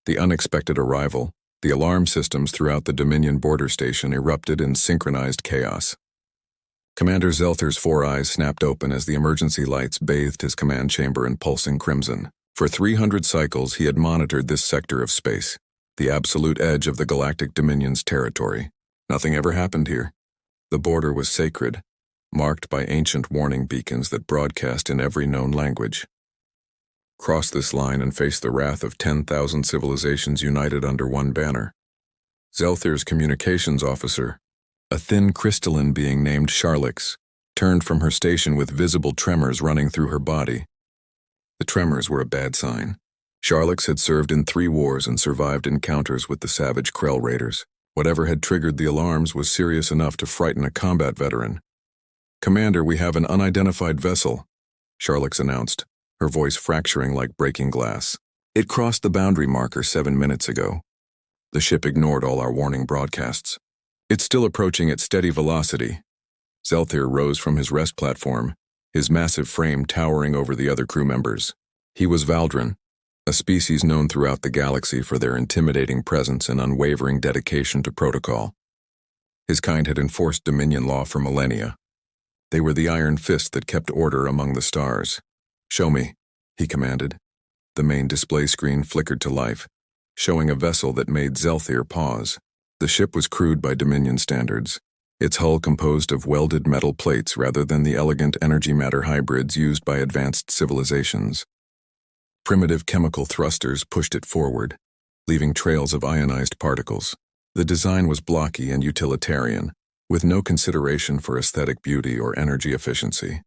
The unexpected arrival, the alarm systems throughout the Dominion border station erupted in synchronized chaos. Commander Zelther's 4 eyes snapped open as the emergency lights bathed his command chamber in pulsing crimson. For 300 cycles he had monitored this sector of space, the absolute edge of the Galactic Dominion's territory. Nothing ever happened here. The border was sacred, marked by ancient warning beacons that broadcast in every known language. Cross this line and face the wrath of 10,000 civilizations united under one banner. Zelther's communications officer, a thin crystalline being named Charlix, turned from her station with visible tremors running through her body. The tremors were a bad sign. Charlix had served in 3 wars and survived encounters with the savage Krell raiders. Whatever had triggered the alarms was serious enough to frighten a combat veteran. "Commander, we have an unidentified vessel," Charlix announced, her voice fracturing like breaking glass. "It crossed the boundary marker 7 minutes ago. The ship ignored all our warning broadcasts. It's still approaching at steady velocity." Zelther rose from his rest platform, his massive frame towering over the other crew members. He was Valdrin, a species known throughout the galaxy for their intimidating presence and unwavering dedication to protocol. His kind had enforced Dominion law for millennia. They were the iron fist that kept order among the stars. "Show me," he commanded. The main display screen flickered to life, showing a vessel that made Zelther pause. The ship was crude by Dominion standards, its hull composed of welded metal plates rather than the elegant energy-matter hybrids used by advanced civilizations. Primitive chemical thrusters pushed it forward, leaving trails of ionized particles. The design was blocky and utilitarian, with no consideration for aesthetic beauty or energy efficiency.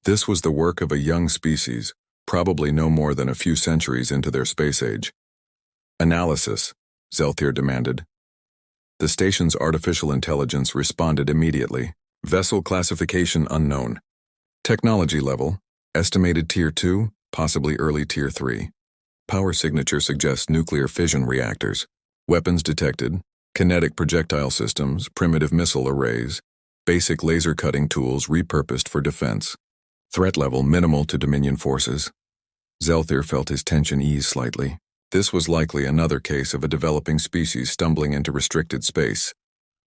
This was the work of a young species, probably no more than a few centuries into their space age. "Analysis," Zelther demanded. The station's artificial intelligence responded immediately. "Vessel classification unknown. Technology level, estimated Tier 2, possibly early Tier 3. Power signature suggests nuclear fission reactors. Weapons detected, kinetic projectile systems, primitive missile arrays, basic laser cutting tools repurposed for defense. Threat level minimal to Dominion forces." Zelther felt his tension ease slightly. This was likely another case of a developing species stumbling into restricted space,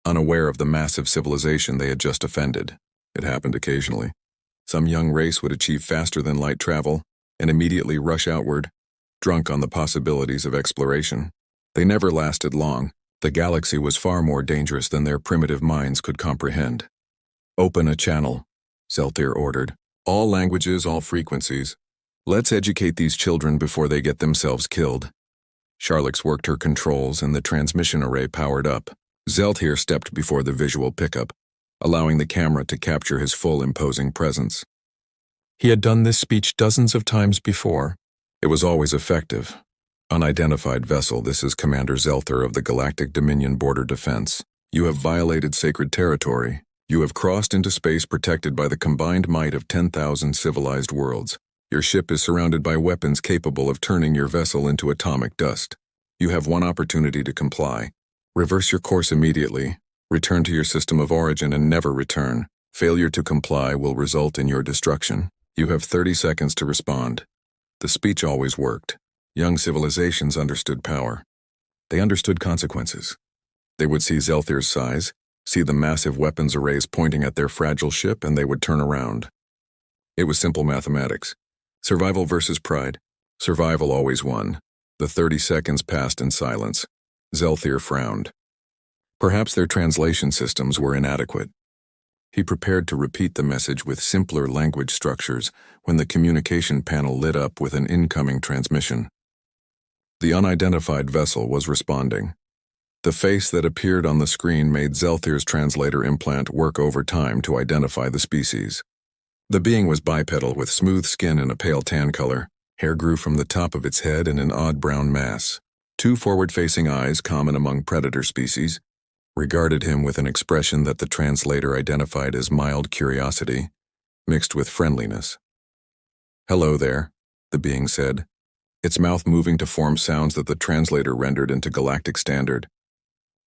unaware of the massive civilization they had just offended. It happened occasionally. Some young race would achieve faster-than-light travel and immediately rush outward, drunk on the possibilities of exploration. They never lasted long. The galaxy was far more dangerous than their primitive minds could comprehend. "Open a channel," Zelther ordered. "All languages, all frequencies. Let's educate these children before they get themselves killed." Charlix worked her controls and the transmission array powered up. Zelther stepped before the visual pickup, allowing the camera to capture his full imposing presence. He had done this speech dozens of times before. It was always effective. "Unidentified vessel, this is Commander Zelther of the Galactic Dominion Border Defense. You have violated sacred territory. You have crossed into space protected by the combined might of 10,000 civilized worlds. Your ship is surrounded by weapons capable of turning your vessel into atomic dust. You have one opportunity to comply. Reverse your course immediately, return to your system of origin and never return. Failure to comply will result in your destruction. You have 30 seconds to respond." The speech always worked. Young civilizations understood power. They understood consequences. They would see Zelther's size, see the massive weapons arrays pointing at their fragile ship, and they would turn around. It was simple mathematics. Survival versus pride. Survival always won. The 30 seconds passed in silence. Zelther frowned. Perhaps their translation systems were inadequate. He prepared to repeat the message with simpler language structures when the communication panel lit up with an incoming transmission. The unidentified vessel was responding. The face that appeared on the screen made Zelther's translator implant work overtime to identify the species. The being was bipedal with smooth skin and a pale tan color. Hair grew from the top of its head in an odd brown mass. 2 forward-facing eyes, common among predator species, regarded him with an expression that the translator identified as mild curiosity, mixed with friendliness. "Hello there," the being said, its mouth moving to form sounds that the translator rendered into galactic standard.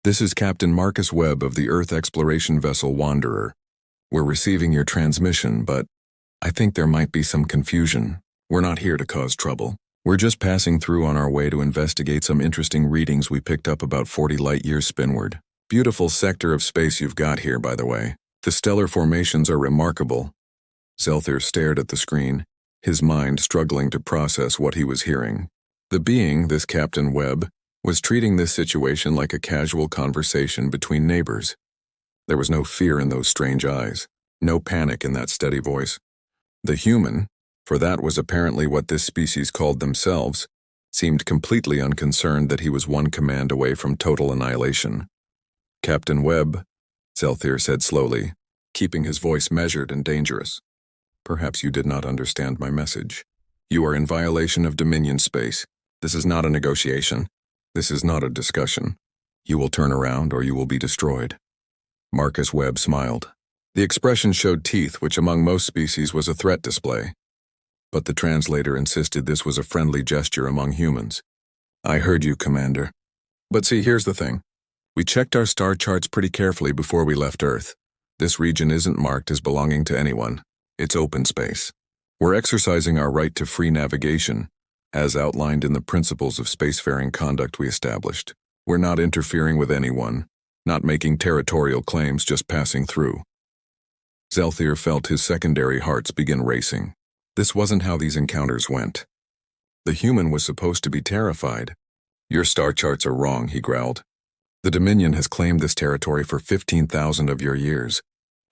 "This is Captain Marcus Webb of the Earth exploration vessel Wanderer. We're receiving your transmission, but I think there might be some confusion. We're not here to cause trouble. We're just passing through on our way to investigate some interesting readings we picked up about 40 light-years spinward. Beautiful sector of space you've got here, by the way. The stellar formations are remarkable." Zelther stared at the screen, his mind struggling to process what he was hearing. The being, this Captain Webb, was treating this situation like a casual conversation between neighbors. There was no fear in those strange eyes, no panic in that steady voice. The human, for that was apparently what this species called themselves, seemed completely unconcerned that he was one command away from total annihilation. "Captain Webb," Zelther said slowly, keeping his voice measured and dangerous. "Perhaps you did not understand my message. You are in violation of Dominion space. This is not a negotiation. This is not a discussion. You will turn around or you will be destroyed." Marcus Webb smiled. The expression showed teeth, which among most species was a threat display. But the translator insisted this was a friendly gesture among humans. "I heard you, Commander. But see, here's the thing. We checked our star charts pretty carefully before we left Earth. This region isn't marked as belonging to anyone. It's open space. We're exercising our right to free navigation, as outlined in the principles of spacefaring conduct we established. We're not interfering with anyone, not making territorial claims, just passing through." Zelther felt his secondary hearts begin racing. This wasn't how these encounters went. The human was supposed to be terrified. "Your star charts are wrong," he growled. "The Dominion has claimed this territory for 15,000 of your years.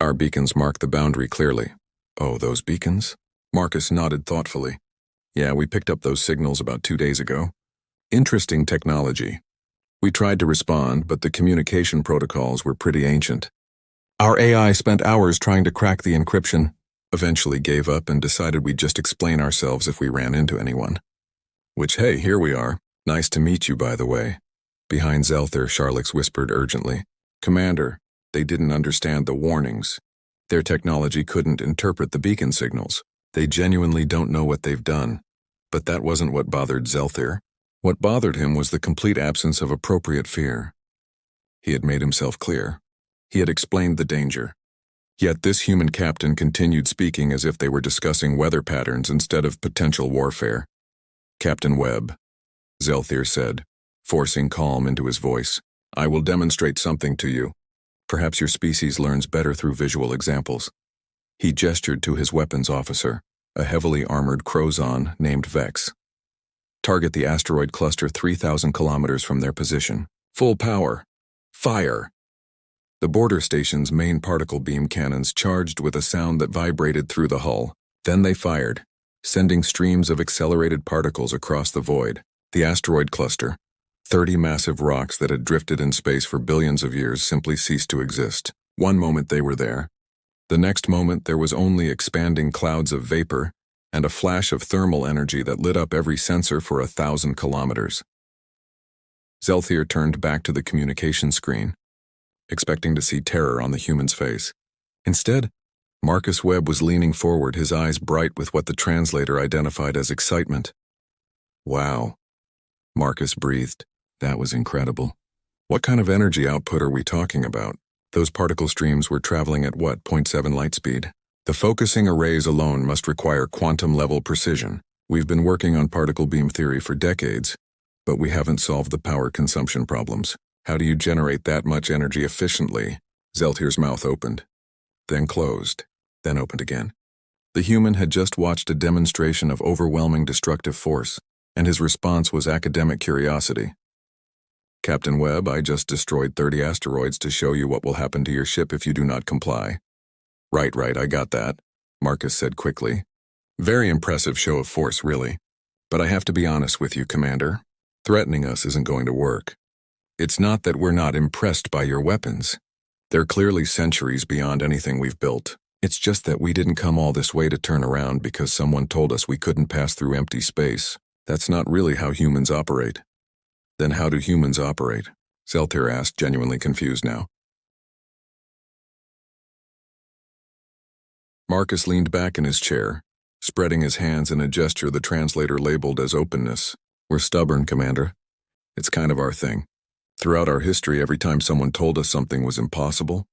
Our beacons mark the boundary clearly." "Oh, those beacons?" Marcus nodded thoughtfully. "Yeah, we picked up those signals about 2 days ago. Interesting technology. We tried to respond, but the communication protocols were pretty ancient. Our AI spent hours trying to crack the encryption, eventually gave up and decided we'd just explain ourselves if we ran into anyone. Which, hey, here we are. Nice to meet you, by the way." Behind Zelther, Charlix whispered urgently. "Commander, they didn't understand the warnings. Their technology couldn't interpret the beacon signals. They genuinely don't know what they've done." But that wasn't what bothered Zelther. What bothered him was the complete absence of appropriate fear. He had made himself clear. He had explained the danger. Yet this human captain continued speaking as if they were discussing weather patterns instead of potential warfare. "Captain Webb," Zelther said, forcing calm into his voice, "I will demonstrate something to you. Perhaps your species learns better through visual examples." He gestured to his weapons officer, a heavily armored Crozon named Vex. "Target the asteroid cluster 3,000 kilometers from their position. Full power. Fire!" The border station's main particle beam cannons charged with a sound that vibrated through the hull. Then they fired, sending streams of accelerated particles across the void. The asteroid cluster, 30 massive rocks that had drifted in space for billions of years, simply ceased to exist. One moment they were there. The next moment there was only expanding clouds of vapor and a flash of thermal energy that lit up every sensor for 1,000 kilometers. Zelther turned back to the communication screen, expecting to see terror on the human's face. Instead, Marcus Webb was leaning forward, his eyes bright with what the translator identified as excitement. "Wow," Marcus breathed. "That was incredible. What kind of energy output are we talking about?" Those particle streams were traveling at what, 0.7 light speed? The focusing arrays alone must require quantum-level precision. We've been working on particle beam theory for decades, but we haven't solved the power consumption problems. How do you generate that much energy efficiently? Zelther's mouth opened, then closed, then opened again. The human had just watched a demonstration of overwhelming destructive force, and his response was academic curiosity. "Captain Webb, I just destroyed 30 asteroids to show you what will happen to your ship if you do not comply." Right, I got that," Marcus said quickly. "Very impressive show of force, really. But I have to be honest with you, Commander. Threatening us isn't going to work. It's not that we're not impressed by your weapons. They're clearly centuries beyond anything we've built. It's just that we didn't come all this way to turn around because someone told us we couldn't pass through empty space. That's not really how humans operate." "Then how do humans operate?" Zelther asked, genuinely confused now. Marcus leaned back in his chair, spreading his hands in a gesture the translator labeled as openness. "We're stubborn, Commander. It's kind of our thing. Throughout our history, every time someone told us something was impossible,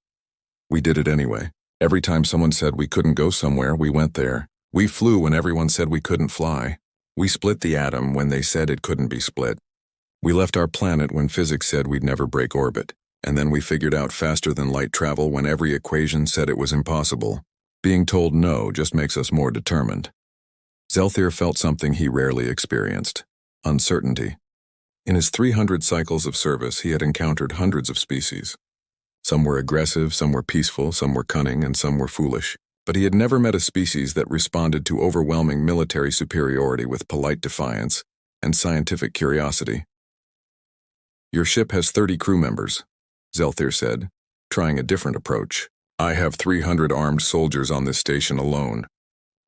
we did it anyway. Every time someone said we couldn't go somewhere, we went there. We flew when everyone said we couldn't fly. We split the atom when they said it couldn't be split. We left our planet when physics said we'd never break orbit, and then we figured out faster than light travel when every equation said it was impossible. Being told no just makes us more determined. Zelthir felt something he rarely experienced: uncertainty. In his 300 cycles of service, he had encountered hundreds of species. Some were aggressive, some were peaceful, some were cunning, and some were foolish. But he had never met a species that responded to overwhelming military superiority with polite defiance and scientific curiosity. "Your ship has 30 crew members," Zelthir said, trying a different approach. "I have 300 armed soldiers on this station alone.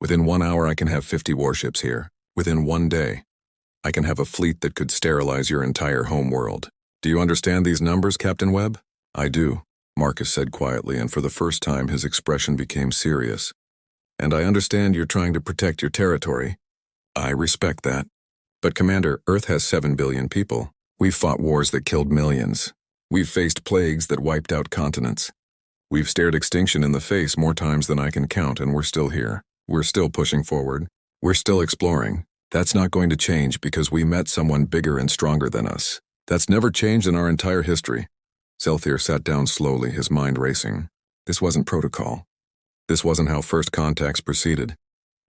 Within 1 hour I can have 50 warships here. Within 1 day, I can have a fleet that could sterilize your entire homeworld. Do you understand these numbers, Captain Webb?" "I do," Marcus said quietly, and for the first time his expression became serious. "And I understand you're trying to protect your territory." "I respect that. But Commander, Earth has 7 billion people. We've fought wars that killed millions. We've faced plagues that wiped out continents. We've stared extinction in the face more times than I can count, and we're still here. We're still pushing forward. We're still exploring. That's not going to change because we met someone bigger and stronger than us. That's never changed in our entire history." Zelthir sat down slowly, his mind racing. This wasn't protocol. This wasn't how first contacts proceeded.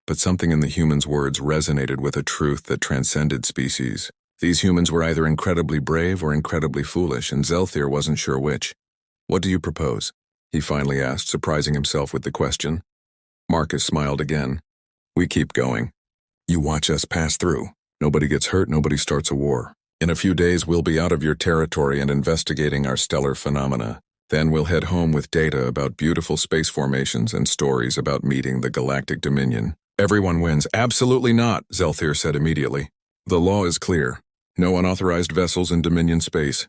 But something in the human's words resonated with a truth that transcended species. These humans were either incredibly brave or incredibly foolish, and Zelthir wasn't sure which. "What do you propose?" he finally asked, surprising himself with the question. Marcus smiled again. "We keep going. You watch us pass through. Nobody gets hurt, nobody starts a war. In a few days we'll be out of your territory and investigating our stellar phenomena. Then we'll head home with data about beautiful space formations and stories about meeting the Galactic Dominion." "Everyone wins." "Absolutely not," Zelthir said immediately. "The law is clear. No unauthorized vessels in Dominion space."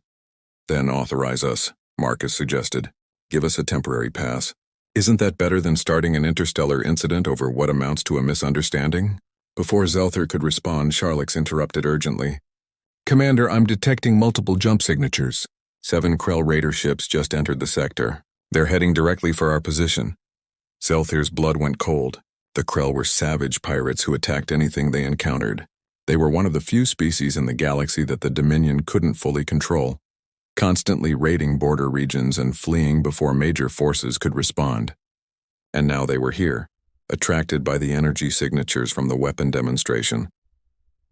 "Then authorize us," Marcus suggested. "Give us a temporary pass. Isn't that better than starting an interstellar incident over what amounts to a misunderstanding?" Before Zelthir could respond, Sharlix interrupted urgently. "Commander, I'm detecting multiple jump signatures. 7 Krell Raider ships just entered the sector. They're heading directly for our position." Zelthir's blood went cold. The Krell were savage pirates who attacked anything they encountered. They were one of the few species in the galaxy that the Dominion couldn't fully control, constantly raiding border regions and fleeing before major forces could respond. And now they were here, attracted by the energy signatures from the weapon demonstration.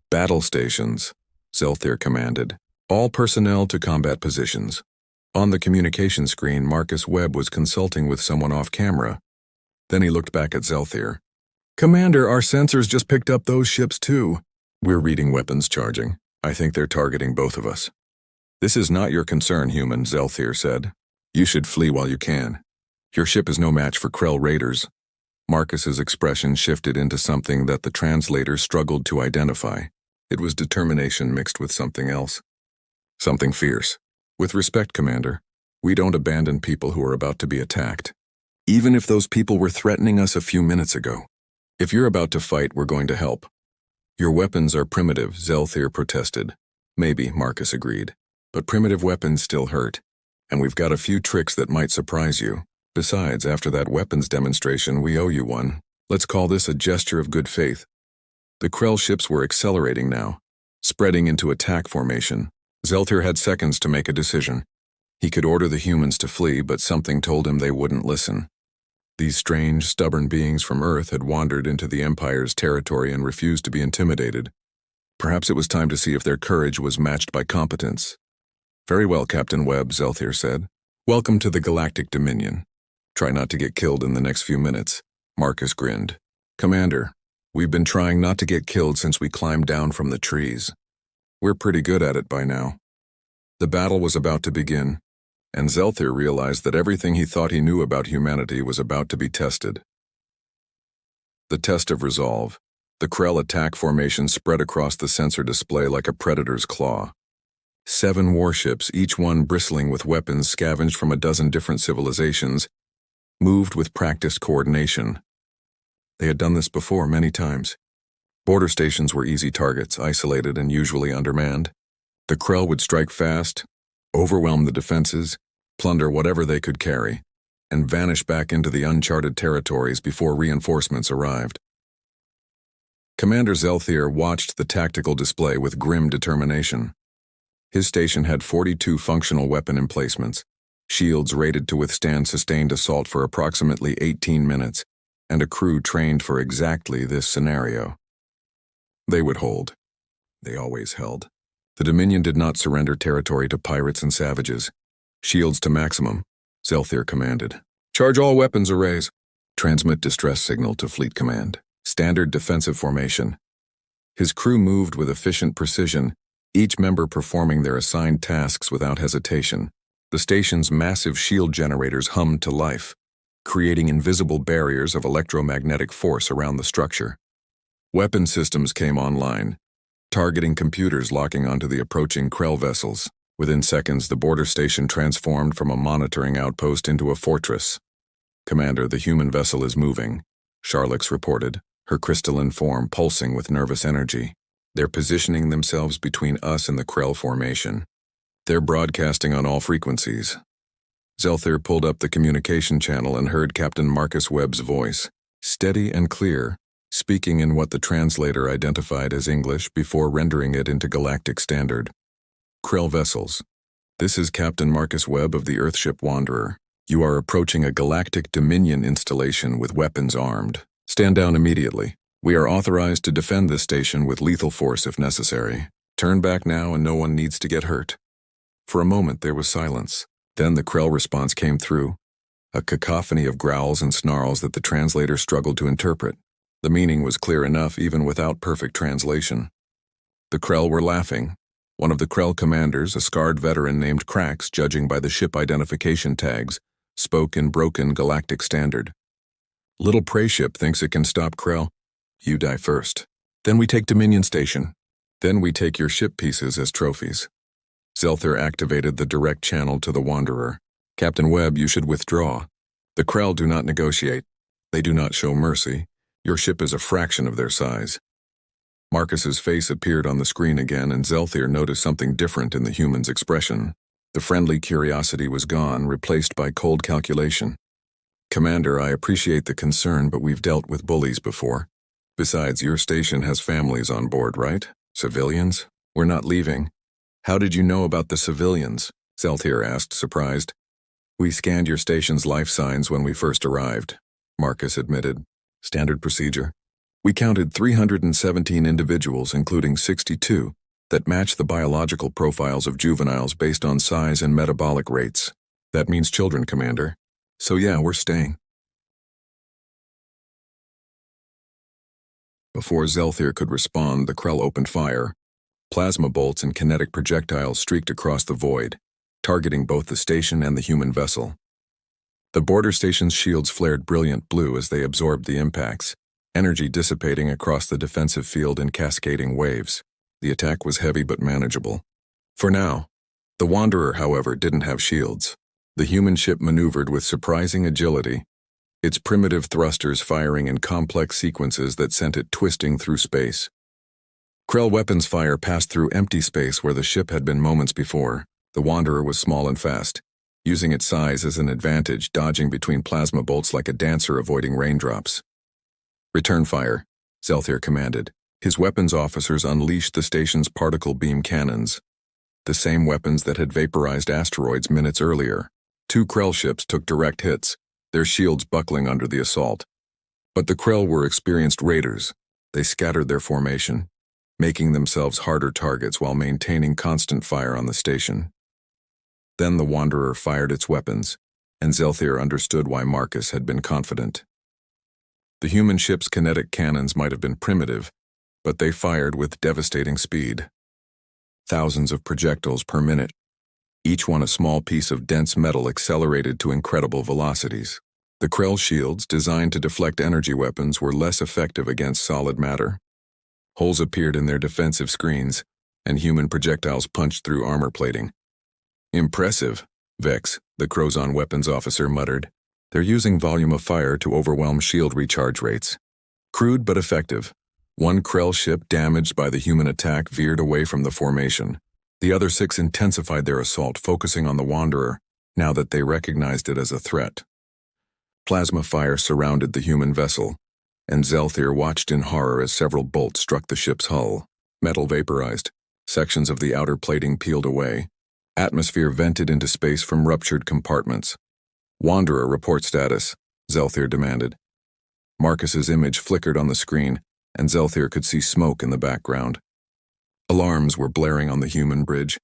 "Battle stations," Zelthir commanded. "All personnel to combat positions." On the communication screen, Marcus Webb was consulting with someone off camera. Then he looked back at Zelthir. "Commander, our sensors just picked up those ships too." "We're reading weapons charging. I think they're targeting both of us." "This is not your concern, human," Zelthir said. "You should flee while you can. Your ship is no match for Krell Raiders." Marcus's expression shifted into something that the translator struggled to identify. It was determination mixed with something else. Something fierce. "With respect, Commander, we don't abandon people who are about to be attacked. Even if those people were threatening us a few minutes ago. If you're about to fight, we're going to help." "Your weapons are primitive," Zelthir protested. "Maybe," Marcus agreed. "But primitive weapons still hurt. And we've got a few tricks that might surprise you. Besides, after that weapons demonstration, we owe you one. Let's call this a gesture of good faith." The Krell ships were accelerating now, spreading into attack formation. Zelthir had seconds to make a decision. He could order the humans to flee, but something told him they wouldn't listen. These strange, stubborn beings from Earth had wandered into the Empire's territory and refused to be intimidated. Perhaps it was time to see if their courage was matched by competence. "Very well, Captain Webb," Zelthir said. "Welcome to the Galactic Dominion. Try not to get killed in the next few minutes." Marcus grinned. "Commander, we've been trying not to get killed since we climbed down from the trees. We're pretty good at it by now." The battle was about to begin, and Zelthir realized that everything he thought he knew about humanity was about to be tested. The test of resolve. The Krell attack formation spread across the sensor display like a predator's claw. 7 warships, each one bristling with weapons scavenged from a dozen different civilizations, moved with practiced coordination. They had done this before many times. Border stations were easy targets, isolated and usually undermanned. The Krell would strike fast, overwhelm the defenses, plunder whatever they could carry, and vanish back into the uncharted territories before reinforcements arrived. Commander Zelthier watched the tactical display with grim determination. His station had 42 functional weapon emplacements, shields rated to withstand sustained assault for approximately 18 minutes, and a crew trained for exactly this scenario. They would hold. They always held. The Dominion did not surrender territory to pirates and savages. Shields to maximum, Zelthier commanded. Charge all weapons arrays. Transmit distress signal to Fleet Command. Standard defensive formation. His crew moved with efficient precision, each member performing their assigned tasks without hesitation. The station's massive shield generators hummed to life, creating invisible barriers of electromagnetic force around the structure. Weapon systems came online, targeting computers locking onto the approaching Krell vessels. Within seconds, the border station transformed from a monitoring outpost into a fortress. Commander, the human vessel is moving, Charlix reported, her crystalline form pulsing with nervous energy. They're positioning themselves between us and the Krell formation. They're broadcasting on all frequencies. Zelthier pulled up the communication channel and heard Captain Marcus Webb's voice, steady and clear, speaking in what the translator identified as English before rendering it into Galactic Standard. Krell vessels. This is Captain Marcus Webb of the Earthship Wanderer. You are approaching a Galactic Dominion installation with weapons armed. Stand down immediately. We are authorized to defend this station with lethal force if necessary. Turn back now and no one needs to get hurt. For a moment there was silence. Then the Krell response came through, a cacophony of growls and snarls that the translator struggled to interpret. The meaning was clear enough even without perfect translation. The Krell were laughing. One of the Krell commanders, a scarred veteran named Krax, judging by the ship identification tags, spoke in broken Galactic Standard. Little prey ship thinks it can stop Krell. You die first. Then we take Dominion Station. Then we take your ship pieces as trophies. Zelthier activated the direct channel to the Wanderer. Captain Webb, you should withdraw. The Krell do not negotiate. They do not show mercy. Your ship is a fraction of their size. Marcus's face appeared on the screen again, and Zelthier noticed something different in the human's expression. The friendly curiosity was gone, replaced by cold calculation. Commander, I appreciate the concern, but we've dealt with bullies before. Besides, your station has families on board, right? Civilians? We're not leaving. How did you know about the civilians? Zelthier asked, surprised. We scanned your station's life signs when we first arrived, Marcus admitted. Standard procedure. We counted 317 individuals, including 62, that match the biological profiles of juveniles based on size and metabolic rates. That means children, Commander. So yeah, we're staying. Before Zelthier could respond, the Krell opened fire. Plasma bolts and kinetic projectiles streaked across the void, targeting both the station and the human vessel. The border station's shields flared brilliant blue as they absorbed the impacts, energy dissipating across the defensive field in cascading waves. The attack was heavy but manageable. For now. The Wanderer, however, didn't have shields. The human ship maneuvered with surprising agility, its primitive thrusters firing in complex sequences that sent it twisting through space. Krell weapons fire passed through empty space where the ship had been moments before. The Wanderer was small and fast, using its size as an advantage, dodging between plasma bolts like a dancer avoiding raindrops. Return fire, Zelthier commanded. His weapons officers unleashed the station's particle beam cannons, the same weapons that had vaporized asteroids minutes earlier. 2 Krell ships took direct hits, their shields buckling under the assault. But the Krell were experienced raiders. They scattered their formation, making themselves harder targets while maintaining constant fire on the station. Then the Wanderer fired its weapons, and Zelthier understood why Marcus had been confident. The human ship's kinetic cannons might have been primitive, but they fired with devastating speed. Thousands of projectiles per minute, each one a small piece of dense metal accelerated to incredible velocities. The Krell shields, designed to deflect energy weapons, were less effective against solid matter. Holes appeared in their defensive screens, and human projectiles punched through armor plating. Impressive, Vex, the Crozon weapons officer, muttered. They're using volume of fire to overwhelm shield recharge rates. Crude but effective. 1 Krell ship damaged by the human attack veered away from the formation. The other 6 intensified their assault, focusing on the Wanderer, now that they recognized it as a threat. Plasma fire surrounded the human vessel, and Zelthyr watched in horror as several bolts struck the ship's hull. Metal vaporized. Sections of the outer plating peeled away. Atmosphere vented into space from ruptured compartments. "Wanderer, report status," Zelthyr demanded. Marcus's image flickered on the screen, and Zelthyr could see smoke in the background. Alarms were blaring on the human bridge.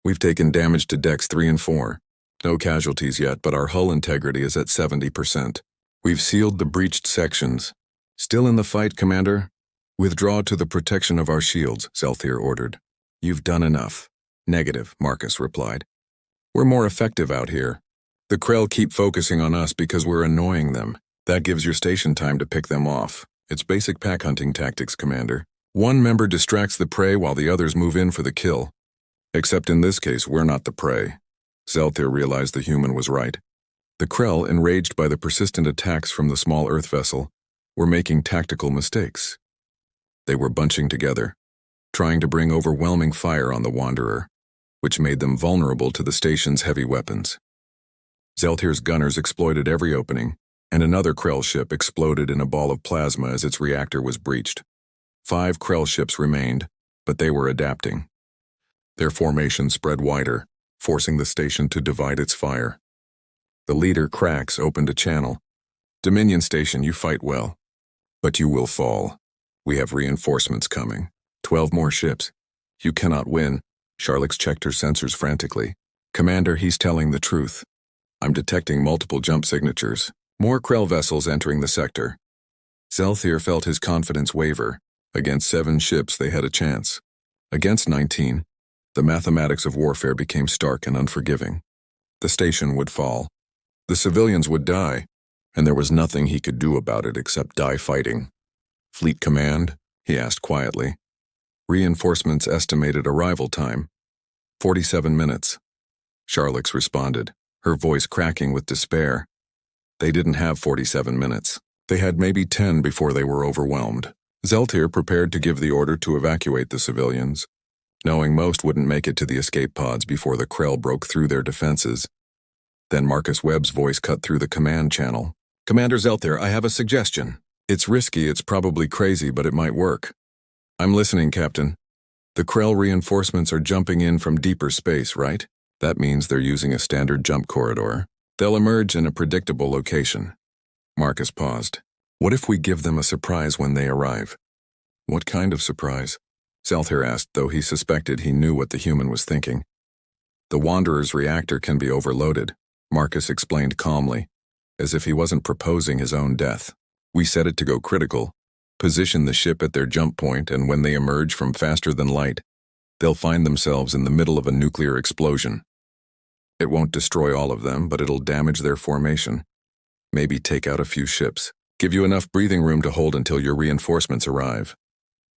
"We've taken damage to decks 3 and 4. No casualties yet, but our hull integrity is at 70%. We've sealed the breached sections. Still in the fight, Commander? Withdraw to the protection of our shields," Zelthyr ordered. "You've done enough." "Negative," Marcus replied. "We're more effective out here. The Krell keep focusing on us because we're annoying them. That gives your station time to pick them off. It's basic pack hunting tactics, Commander. One member distracts the prey while the others move in for the kill. Except in this case, we're not the prey." Zelthyr realized the human was right. The Krell, enraged by the persistent attacks from the small Earth vessel, were making tactical mistakes. They were bunching together, trying to bring overwhelming fire on the Wanderer, which made them vulnerable to the station's heavy weapons. Zelthyr's gunners exploited every opening, and another Krell ship exploded in a ball of plasma as its reactor was breached. 5 Krell ships remained, but they were adapting. Their formation spread wider, forcing the station to divide its fire. The leader, Krax, opened a channel. "Dominion Station, you fight well. But you will fall. We have reinforcements coming. 12 more ships. You cannot win." Charlix checked her sensors frantically. "Commander, he's telling the truth. I'm detecting multiple jump signatures. More Krell vessels entering the sector." Zelthyr felt his confidence waver. Against 7 ships, they had a chance. Against 19, the mathematics of warfare became stark and unforgiving. The station would fall. The civilians would die, and there was nothing he could do about it except die fighting. "Fleet Command?" he asked quietly. Reinforcements estimated arrival time. 47 minutes. Charlix responded, her voice cracking with despair. They didn't have 47 minutes. They had maybe 10 before they were overwhelmed. Zelthyr prepared to give the order to evacuate the civilians, knowing most wouldn't make it to the escape pods before the Krell broke through their defenses. Then Marcus Webb's voice cut through the command channel. "Commander Zelthyr, I have a suggestion. It's risky, it's probably crazy, but it might work." "I'm listening, Captain." "The Krell reinforcements are jumping in from deeper space, right? That means they're using a standard jump corridor. They'll emerge in a predictable location." Marcus paused. "What if we give them a surprise when they arrive?" "What kind of surprise?" Zelthyr asked, though he suspected he knew what the human was thinking. "The Wanderer's reactor can be overloaded," Marcus explained calmly, as if he wasn't proposing his own death. "We set it to go critical, position the ship at their jump point, and when they emerge from faster than light, they'll find themselves in the middle of a nuclear explosion. It won't destroy all of them, but it'll damage their formation. Maybe take out a few ships. Give you enough breathing room to hold until your reinforcements arrive.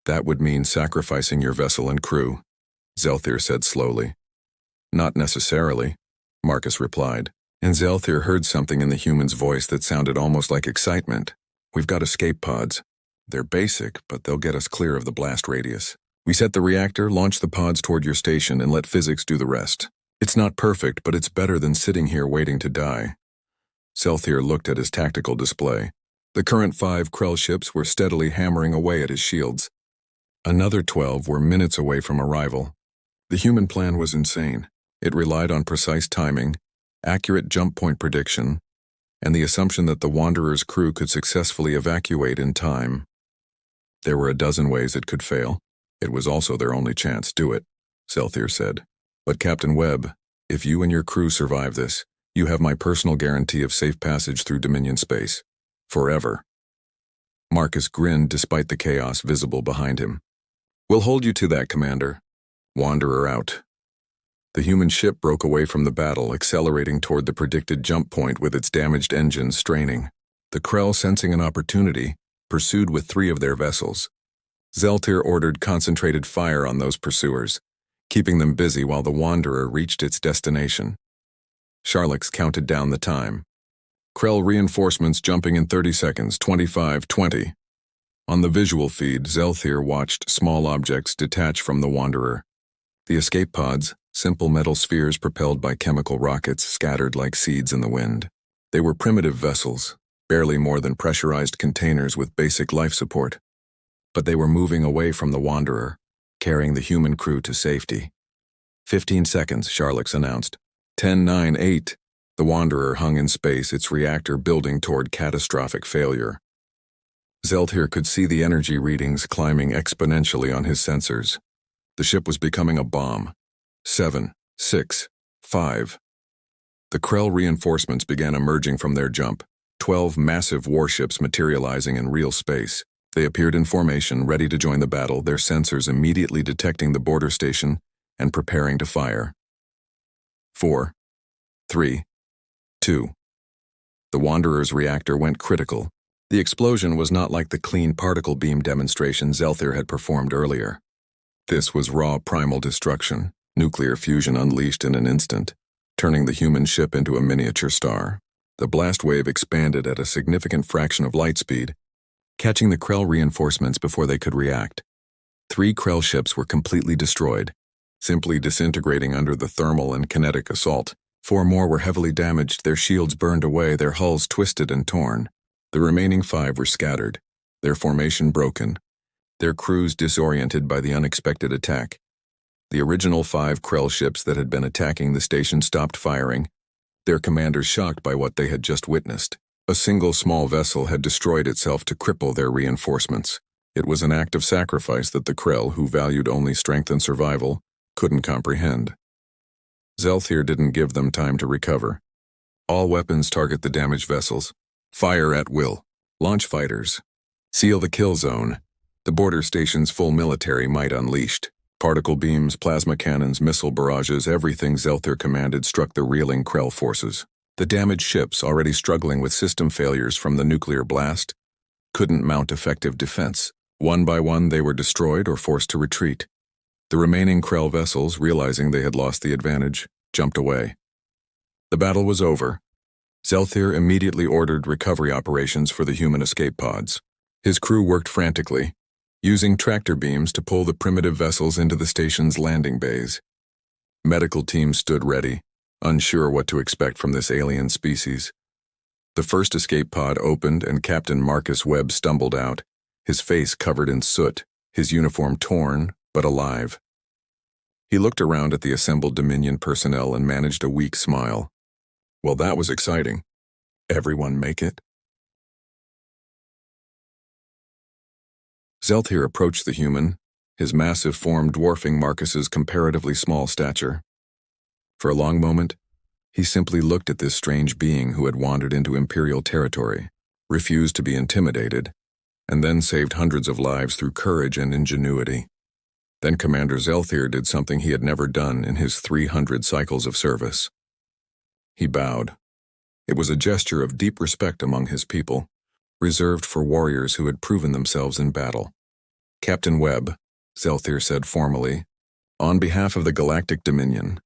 That would mean sacrificing your vessel and crew," Zelthyr said slowly. "Not necessarily," Marcus replied, and Zelthyr heard something in the human's voice that sounded almost like excitement. "We've got escape pods. They're basic, but they'll get us clear of the blast radius. We set the reactor, launch the pods toward your station, and let physics do the rest. It's not perfect, but it's better than sitting here waiting to die." Zelthyr looked at his tactical display. The current 5 Krell ships were steadily hammering away at his shields. Another 12 were minutes away from arrival. The human plan was insane. It relied on precise timing, accurate jump point prediction, and the assumption that the Wanderer's crew could successfully evacuate in time. There were a dozen ways it could fail. It was also their only chance. "Do it," Zelthyr said. "But Captain Webb, if you and your crew survive this, you have my personal guarantee of safe passage through Dominion space. Forever." Marcus grinned despite the chaos visible behind him. "We'll hold you to that, Commander. Wanderer out." The human ship broke away from the battle, accelerating toward the predicted jump point with its damaged engines straining. The Krell, sensing an opportunity, pursued with 3 of their vessels. Zelthyr ordered concentrated fire on those pursuers, keeping them busy while the Wanderer reached its destination. Charlix counted down the time. "Krell reinforcements jumping in 30 seconds, 25, 20. On the visual feed, Zelthyr watched small objects detach from the Wanderer. The escape pods, simple metal spheres propelled by chemical rockets, scattered like seeds in the wind. They were primitive vessels, barely more than pressurized containers with basic life support. But they were moving away from the Wanderer, carrying the human crew to safety. 15 seconds, Charlix announced. 10, 9, 8. The Wanderer hung in space, its reactor building toward catastrophic failure. Zeltir could see the energy readings climbing exponentially on his sensors. The ship was becoming a bomb. 7, 6, 5. The Krell reinforcements began emerging from their jump, 12 massive warships materializing in real space. They appeared in formation, ready to join the battle, their sensors immediately detecting the border station and preparing to fire. 4, 3, 2. The Wanderer's reactor went critical. The explosion was not like the clean particle beam demonstration Zeltir had performed earlier. This was raw primal destruction, nuclear fusion unleashed in an instant, turning the human ship into a miniature star. The blast wave expanded at a significant fraction of light speed, catching the Krell reinforcements before they could react. 3 Krell ships were completely destroyed, simply disintegrating under the thermal and kinetic assault. 4 more were heavily damaged, their shields burned away, their hulls twisted and torn. The remaining 5 were scattered, their formation broken, their crews disoriented by the unexpected attack. The original 5 Krell ships that had been attacking the station stopped firing, their commanders shocked by what they had just witnessed. A single small vessel had destroyed itself to cripple their reinforcements. It was an act of sacrifice that the Krell, who valued only strength and survival, couldn't comprehend. Zeltir didn't give them time to recover. All weapons target the damaged vessels. Fire at will. Launch fighters. Seal the kill zone. The border station's full military might unleashed. Particle beams, plasma cannons, missile barrages, everything Zeltir commanded struck the reeling Krell forces. The damaged ships, already struggling with system failures from the nuclear blast, couldn't mount effective defense. One by one, they were destroyed or forced to retreat. The remaining Krell vessels, realizing they had lost the advantage, jumped away. The battle was over. Zeltir immediately ordered recovery operations for the human escape pods. His crew worked frantically, using tractor beams to pull the primitive vessels into the station's landing bays. Medical teams stood ready, unsure what to expect from this alien species. The first escape pod opened and Captain Marcus Webb stumbled out, his face covered in soot, his uniform torn, but alive. He looked around at the assembled Dominion personnel and managed a weak smile. Well, that was exciting. Everyone make it? Zeltir approached the human, his massive form dwarfing Marcus's comparatively small stature. For a long moment, he simply looked at this strange being who had wandered into Imperial territory, refused to be intimidated, and then saved hundreds of lives through courage and ingenuity. Then Commander Zeltir did something he had never done in his 300 cycles of service. He bowed. It was a gesture of deep respect among his people, reserved for warriors who had proven themselves in battle. Captain Webb, Zeltir said formally, on behalf of the Galactic Dominion,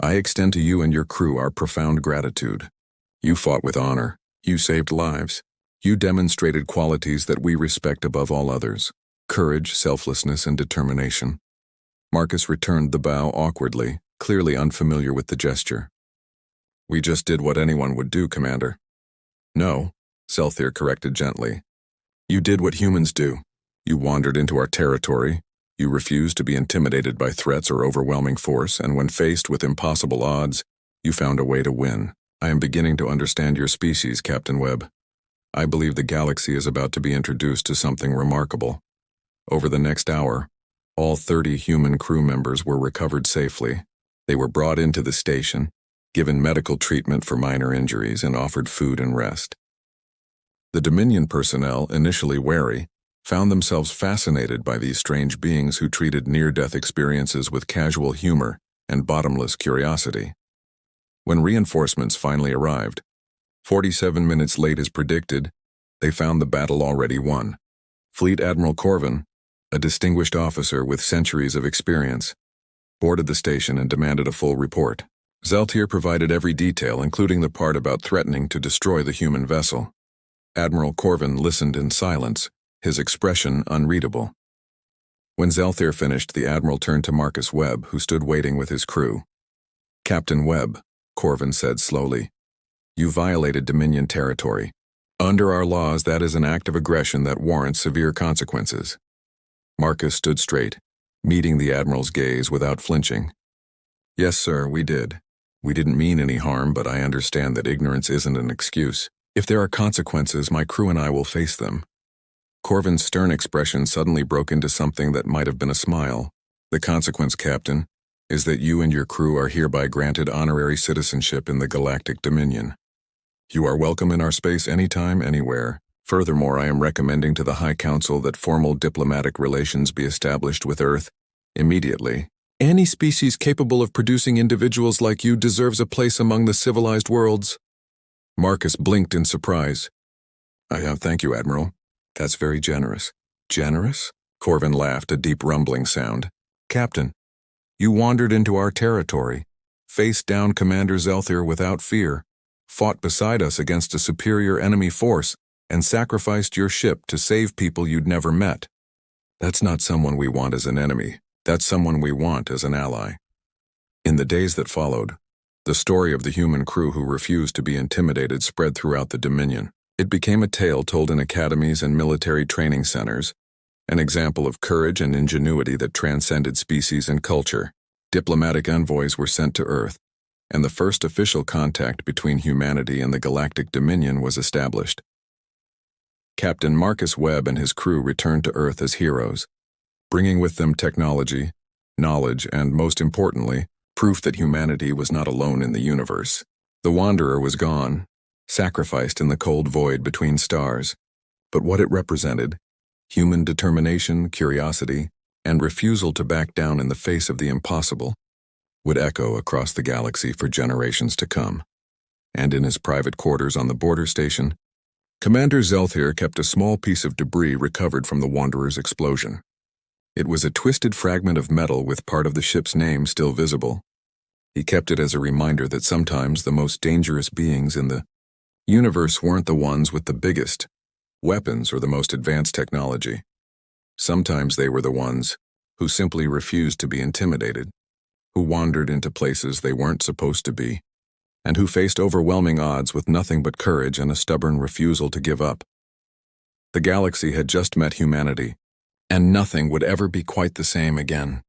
I extend to you and your crew our profound gratitude. You fought with honor. You saved lives. You demonstrated qualities that we respect above all others: courage, selflessness, and determination. Marcus returned the bow awkwardly, clearly unfamiliar with the gesture. We just did what anyone would do, Commander. No, Zeltir corrected gently. You did what humans do. You wandered into our territory. You refused to be intimidated by threats or overwhelming force, and when faced with impossible odds, you found a way to win. I am beginning to understand your species, Captain Webb. I believe the galaxy is about to be introduced to something remarkable. Over the next hour, all 30 human crew members were recovered safely. They were brought into the station, given medical treatment for minor injuries, and offered food and rest. The Dominion personnel, initially wary, found themselves fascinated by these strange beings who treated near-death experiences with casual humor and bottomless curiosity. When reinforcements finally arrived, 47 minutes late as predicted, they found the battle already won. Fleet Admiral Corvin, a distinguished officer with centuries of experience, boarded the station and demanded a full report. Zeltir provided every detail, including the part about threatening to destroy the human vessel. Admiral Corvin listened in silence, his expression unreadable. When Zeltir finished, the Admiral turned to Marcus Webb, who stood waiting with his crew. Captain Webb, Corvin said slowly, you violated Dominion territory. Under our laws, that is an act of aggression that warrants severe consequences. Marcus stood straight, meeting the Admiral's gaze without flinching. Yes, sir, we did. We didn't mean any harm, but I understand that ignorance isn't an excuse. If there are consequences, my crew and I will face them. Corvin's stern expression suddenly broke into something that might have been a smile. The consequence, Captain, is that you and your crew are hereby granted honorary citizenship in the Galactic Dominion. You are welcome in our space anytime, anywhere. Furthermore, I am recommending to the High Council that formal diplomatic relations be established with Earth immediately. Any species capable of producing individuals like you deserves a place among the civilized worlds. Marcus blinked in surprise. Thank you, Admiral. That's very generous. Generous? Corvin laughed, a deep rumbling sound. Captain, you wandered into our territory, faced down Commander Zelther without fear, fought beside us against a superior enemy force, and sacrificed your ship to save people you'd never met. That's not someone we want as an enemy. That's someone we want as an ally. In the days that followed, the story of the human crew who refused to be intimidated spread throughout the Dominion. It became a tale told in academies and military training centers, an example of courage and ingenuity that transcended species and culture. Diplomatic envoys were sent to Earth, and the first official contact between humanity and the Galactic Dominion was established. Captain Marcus Webb and his crew returned to Earth as heroes, bringing with them technology, knowledge, and, most importantly, proof that humanity was not alone in the universe. The Wanderer was gone, sacrificed in the cold void between stars, but what it represented, human determination, curiosity, and refusal to back down in the face of the impossible, would echo across the galaxy for generations to come. And in his private quarters on the border station, Commander Zelther kept a small piece of debris recovered from the Wanderer's explosion. It was a twisted fragment of metal with part of the ship's name still visible. He kept it as a reminder that sometimes the most dangerous beings in the universe weren't the ones with the biggest weapons or the most advanced technology. Sometimes they were the ones who simply refused to be intimidated, who wandered into places they weren't supposed to be, and who faced overwhelming odds with nothing but courage and a stubborn refusal to give up. The galaxy had just met humanity, and nothing would ever be quite the same again.